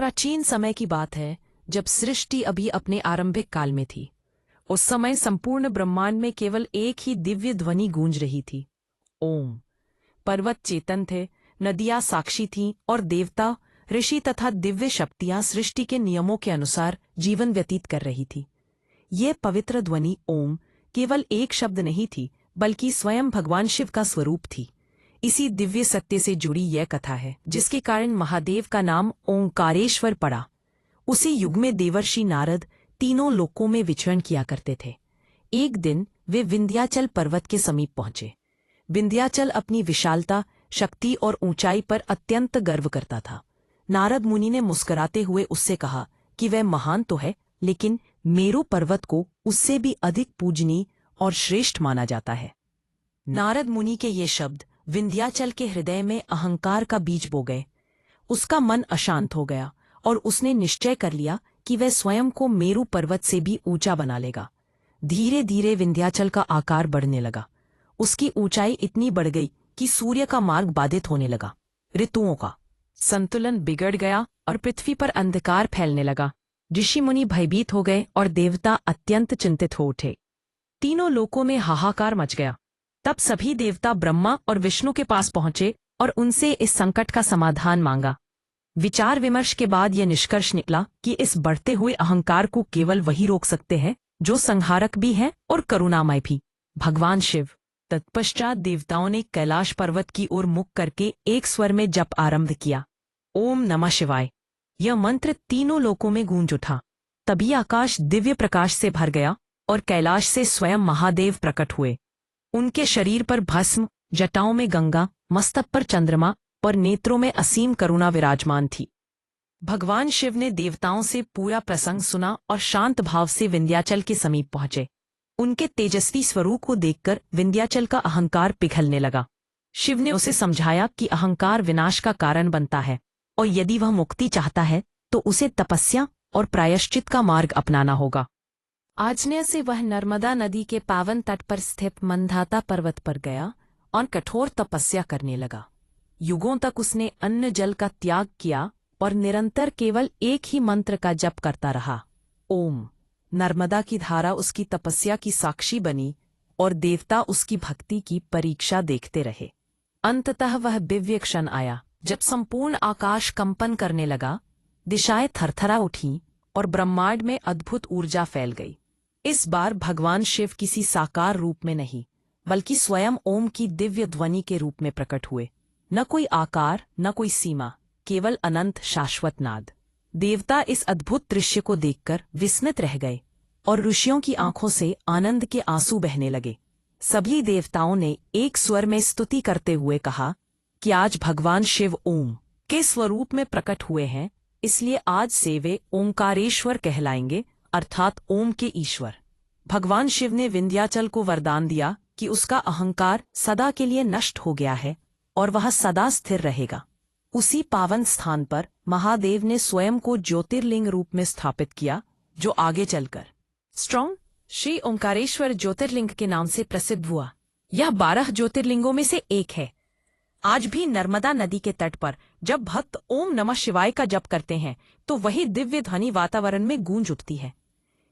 प्राचीन समय की बात है, जब सृष्टि अभी अपने आरंभिक काल में थी। उस समय संपूर्ण ब्रह्मांड में केवल एक ही दिव्य ध्वनि गूंज रही थी, ओम। पर्वत चेतन थे, नदियां साक्षी थीं और देवता, ऋषि तथा दिव्य शक्तियां सृष्टि के नियमों के अनुसार जीवन व्यतीत कर रही थी। ये पवित्र ध्वनि ओम केवल एक शब्द नहीं थी, बल्कि स्वयं भगवान शिव का स्वरूप थी। इसी दिव्य सत्य से जुड़ी यह कथा है, जिसके कारण महादेव का नाम ओंकारेश्वर पड़ा। उसी युग में देवर्षि नारद तीनों लोकों में विचरण किया करते थे। एक दिन वे विंध्याचल पर्वत के समीप पहुंचे। विंध्याचल अपनी विशालता, शक्ति और ऊंचाई पर अत्यंत गर्व करता था। नारद मुनि ने मुस्कुराते हुए उससे कहा कि वह महान तो है, लेकिन मेरु पर्वत को उससे भी अधिक पूजनीय और श्रेष्ठ माना जाता है। नारद मुनि के ये शब्द विंध्याचल के हृदय में अहंकार का बीज बो गए। उसका मन अशांत हो गया और उसने निश्चय कर लिया कि वह स्वयं को मेरु पर्वत से भी ऊंचा बना लेगा। धीरे धीरे विंध्याचल का आकार बढ़ने लगा। उसकी ऊंचाई इतनी बढ़ गई कि सूर्य का मार्ग बाधित होने लगा। ऋतुओं का संतुलन बिगड़ गया और पृथ्वी पर अंधकार फैलने लगा। ऋषि मुनि भयभीत हो गए और देवता अत्यंत चिंतित हो उठे। तीनों लोकों में हाहाकार मच गया। तब सभी देवता ब्रह्मा और विष्णु के पास पहुंचे और उनसे इस संकट का समाधान मांगा। विचार विमर्श के बाद यह निष्कर्ष निकला कि इस बढ़ते हुए अहंकार को केवल वही रोक सकते हैं जो संहारक भी है और करुणामय भी, भगवान शिव। तत्पश्चात देवताओं ने कैलाश पर्वत की ओर मुख करके एक स्वर में जप आरंभ किया, ओम नमः शिवाय। यह मंत्र तीनों लोकों में गूंज उठा। तभी आकाश दिव्य प्रकाश से भर गया और कैलाश से स्वयं महादेव प्रकट हुए। उनके शरीर पर भस्म, जटाओं में गंगा, मस्तक पर चंद्रमा और नेत्रों में असीम करुणा विराजमान थी। भगवान शिव ने देवताओं से पूरा प्रसंग सुना और शांत भाव से विंध्याचल के समीप पहुंचे। उनके तेजस्वी स्वरूप को देखकर विंध्याचल का अहंकार पिघलने लगा। शिव ने उसे समझाया कि अहंकार विनाश का कारण बनता है और यदि वह मुक्ति चाहता है तो उसे तपस्या और प्रायश्चित का मार्ग अपनाना होगा। आज्ञा से वह नर्मदा नदी के पावन तट पर स्थित मंधाता पर्वत पर गया और कठोर तपस्या करने लगा। युगों तक उसने अन्न जल का त्याग किया और निरंतर केवल एक ही मंत्र का जप करता रहा, ओम। नर्मदा की धारा उसकी तपस्या की साक्षी बनी और देवता उसकी भक्ति की परीक्षा देखते रहे। अंततः वह दिव्य क्षण आया जब संपूर्ण आकाश कंपन करने लगा, दिशाएं थरथरा उठीं और ब्रह्मांड में अद्भुत ऊर्जा फैल गई। इस बार भगवान शिव किसी साकार रूप में नहीं, बल्कि स्वयं ओम की दिव्य ध्वनि के रूप में प्रकट हुए। न कोई आकार, न कोई सीमा, केवल अनंत शाश्वत नाद। देवता इस अद्भुत दृश्य को देखकर विस्मित रह गए और ऋषियों की आंखों से आनंद के आंसू बहने लगे। सभी देवताओं ने एक स्वर में स्तुति करते हुए कहा कि आज भगवान शिव ओम के स्वरूप में प्रकट हुए हैं, इसलिए आज से वे ओंकारेश्वर कहलाएंगे, अर्थात ओम के ईश्वर। भगवान शिव ने विंध्याचल को वरदान दिया कि उसका अहंकार सदा के लिए नष्ट हो गया है और वह सदा स्थिर रहेगा। उसी पावन स्थान पर महादेव ने स्वयं को ज्योतिर्लिंग रूप में स्थापित किया, जो आगे चलकर स्ट्रॉन्ग श्री ओंकारेश्वर ज्योतिर्लिंग के नाम से प्रसिद्ध हुआ। यह 12 ज्योतिर्लिंगों में से एक है। आज भी नर्मदा नदी के तट पर जब भक्त ओम नमः शिवाय का जप करते हैं तो वही दिव्य ध्वनि वातावरण में गूंज उठती है।